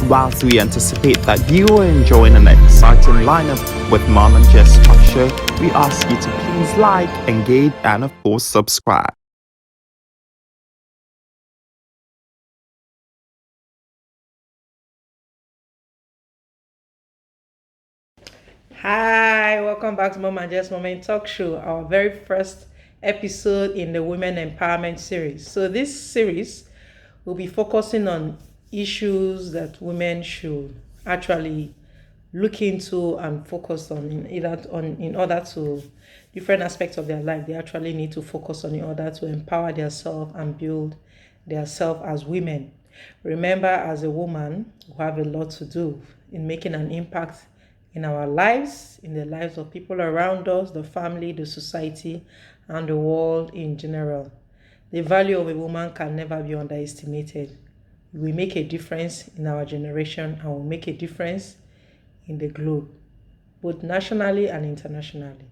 Whilst we anticipate that you are enjoying an exciting lineup with Mom and Jess Talk Show, we ask you to please like, engage, and of course subscribe. Hi, welcome back to Mom and Jess Moment Talk Show, our very first episode in the Women Empowerment series. So, this series will be focusing on issues that women should actually look into and focus on in order to different aspects of their life they actually need to focus on in order to empower themselves and build their self as women. Remember, as a woman, we have a lot to do in making an impact in our lives, in the lives of people around us, the family, the society, and the world in general. The value of a woman can never be underestimated. We make a difference in our generation and will make a difference in the globe, both nationally and internationally.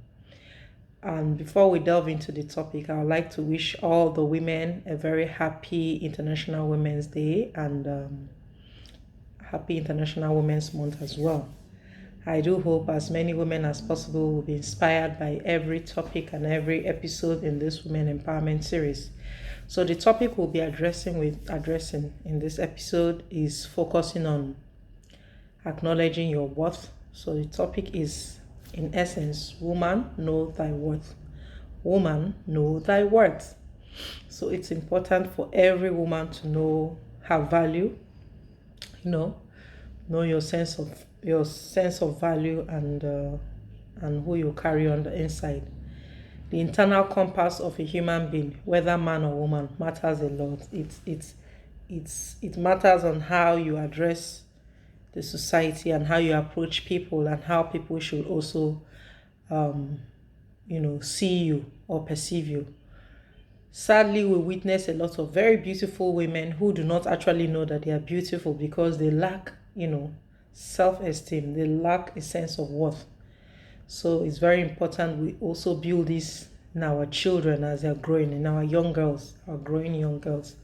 And before we delve into the topic, I would like to wish all the women a very happy International Women's Day and happy International Women's Month as well. I do hope as many women as possible will be inspired by every topic and every episode in this Women Empowerment series. So the topic we'll be addressing in this episode is focusing on acknowledging your worth. So the topic is, in essence, woman, know thy worth. Woman, know thy worth. So it's important for every woman to know her value, know your sense of value and who you carry on the inside. The internal compass of a human being, whether man or woman, matters a lot. It matters on how you address the society and how you approach people and how people should also see you or perceive you. Sadly, we witness a lot of very beautiful women who do not actually know that they are beautiful because they lack, self-esteem. They lack a sense of worth. So it's very important we also build this in our children as they're growing, in our young girls, our growing young girls.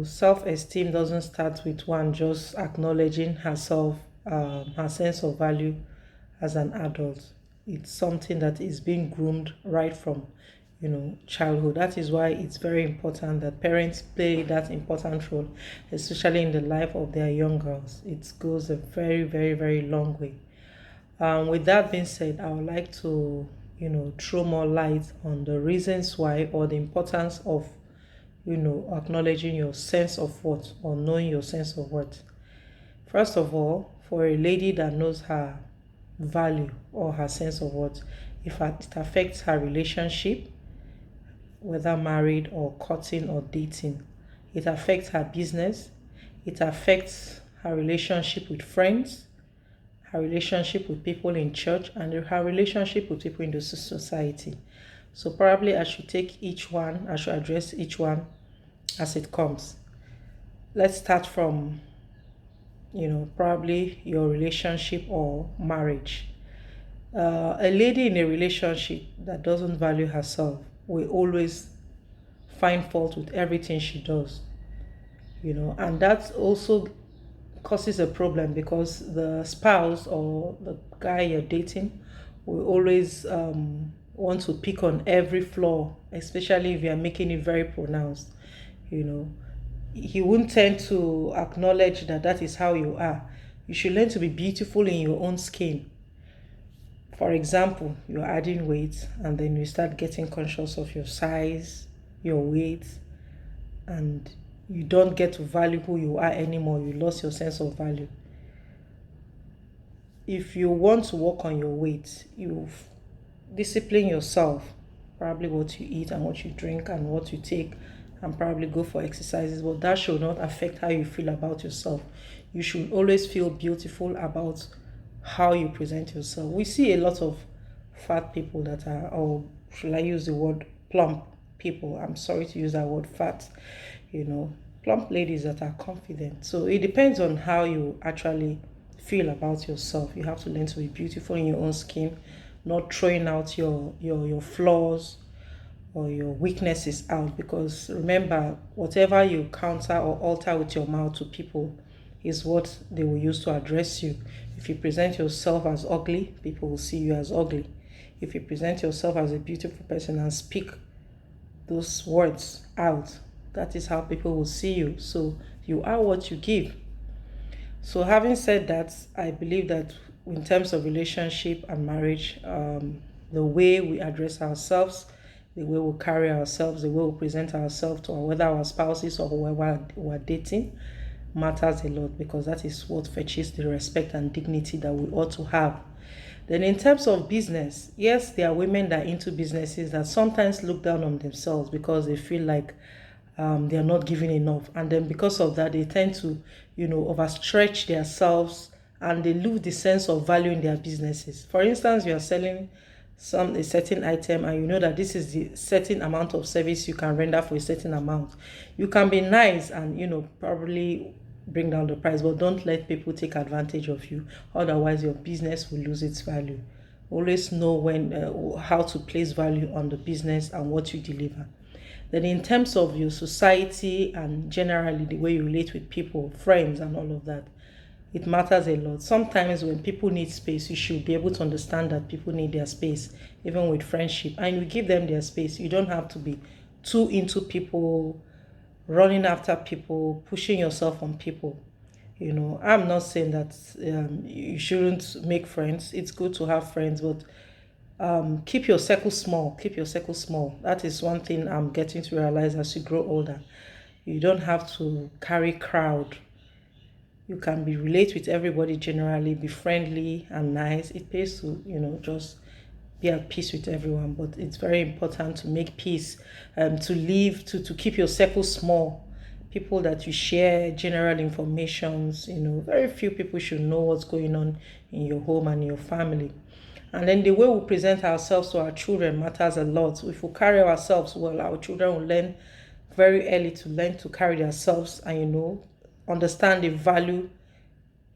Self-esteem doesn't start with one just acknowledging herself, her sense of value as an adult. It's something that is being groomed right from, childhood. That is why it's very important that parents play that important role, especially in the life of their young girls. It goes a very, very, very long way. With that being said, I would like to, throw more light on the reasons why or the importance of acknowledging your sense of worth or knowing your sense of worth. First of all, for a lady that knows her value or her sense of worth, if it affects her relationship, whether married or courting or dating, it affects her business, it affects her relationship with friends, her relationship with people in church, and her relationship with people in the society. So probably I should address each one as it comes. Let's start from, probably your relationship or marriage. A lady in a relationship that doesn't value herself will always find fault with everything she does, and that also causes a problem because the spouse or the guy you're dating will always want to pick on every flaw, especially if you're making it very pronounced. You know, he won't tend to acknowledge that that is how you are. You should learn to be beautiful in your own skin. For example, you're adding weight and then you start getting conscious of your size, your weight, and you don't get to value who you are anymore. You lost your sense of value. If you want to work on your weight, you discipline yourself, probably what you eat and what you drink and what you take, and probably go for exercises, but that should not affect how you feel about yourself. You should always feel beautiful about how you present yourself. We see a lot of fat people that are, or should I use the word plump people? I'm sorry to use that word fat, plump ladies that are confident. So it depends on how you actually feel about yourself. You have to learn to be beautiful in your own skin, not throwing out your flaws or your weaknesses out, because remember, whatever you counter or alter with your mouth to people is what they will use to address you. If you present yourself as ugly, people will see you as ugly. If you present yourself as a beautiful person and speak those words out, that is how people will see you. So you are what you give. So having said that, I believe that in terms of relationship and marriage, the way we address ourselves, the way we carry ourselves, the way we present ourselves to whether our spouses or whoever we're dating matters a lot, because that is what fetches the respect and dignity that we ought to have. Then in terms of business, yes, there are women that are into businesses that sometimes look down on themselves because they feel like they are not giving enough, and then because of that they tend to overstretch themselves, and they lose the sense of value in their businesses. For instance, you are selling a certain item, and you know that this is the certain amount of service you can render for a certain amount. You can be nice and probably bring down the price, but don't let people take advantage of you, otherwise your business will lose its value. Always know when how to place value on the business and what you deliver. Then in terms of your society and generally the way you relate with people, friends and all of that, it matters a lot. Sometimes when people need space, you should be able to understand that people need their space, even with friendship, and you give them their space. You don't have to be too into people, running after people, pushing yourself on people. I'm not saying that you shouldn't make friends. It's good to have friends, but keep your circle small. Keep your circle small. That is one thing I'm getting to realize as you grow older. You don't have to carry crowd. You can relate with everybody generally, be friendly and nice. It pays to just be at peace with everyone, but it's very important to make peace, to keep your circle small. People that you share general informations, very few people should know what's going on in your home and your family. And then the way we present ourselves to our children matters a lot. If we carry ourselves well, our children will learn very early to carry themselves and understand the value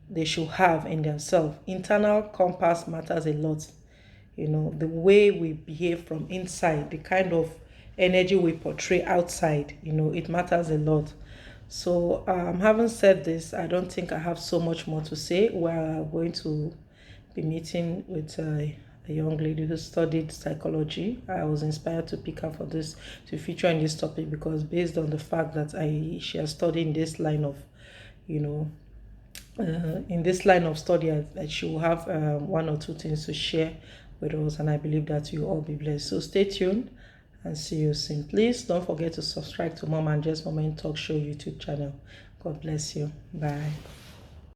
they should have in themselves. Internal compass matters a lot. The way we behave from inside, the kind of energy we portray outside, it matters a lot. So having said this, I don't think I have so much more to say. We're going to be meeting with a young lady who studied psychology. I was inspired to pick her for this, to feature in this topic, because based on the fact that she has studied in this line of, in this line of study, that she will have one or two things to share with us, and I believe that you all be blessed. So stay tuned and see you soon. Please don't forget to subscribe to Mom and Jess Moment Talk Show YouTube channel. God bless you. Bye.